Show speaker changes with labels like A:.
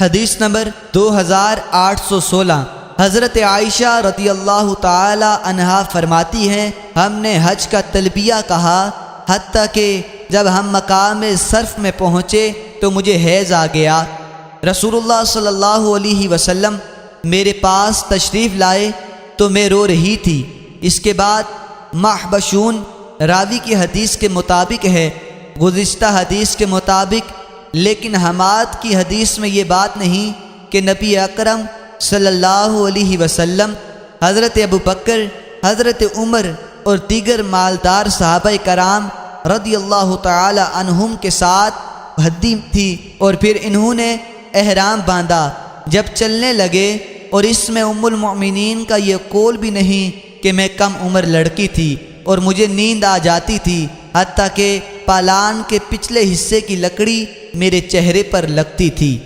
A: حدیث نمبر 2816۔ حضرت عائشہ رضی اللہ تعالی عنہا فرماتی ہیں، ہم نے حج کا تلبیہ کہا حتیٰ کہ جب ہم مقام صرف میں پہنچے تو مجھے حیض آ گیا۔ رسول اللہ صلی اللہ علیہ وسلم میرے پاس تشریف لائے تو میں رو رہی تھی۔ اس کے بعد محبشون راوی کی حدیث کے مطابق ہے، گزشتہ حدیث کے مطابق، لیکن حماد کی حدیث میں یہ بات نہیں کہ نبی اکرم صلی اللہ علیہ وسلم حضرت ابوبکر، حضرت عمر اور دیگر مالدار صحابہ کرام رضی اللہ تعالی عنہم کے ساتھ حدی تھی اور پھر انہوں نے احرام باندھا جب چلنے لگے، اور اس میں ام المؤمنین کا یہ قول بھی نہیں کہ میں کم عمر لڑکی تھی اور مجھے نیند آ جاتی تھی، حتیٰ کہ پالان کے پچھلے حصے کی لکڑی میرے چہرے پر لگتی تھی۔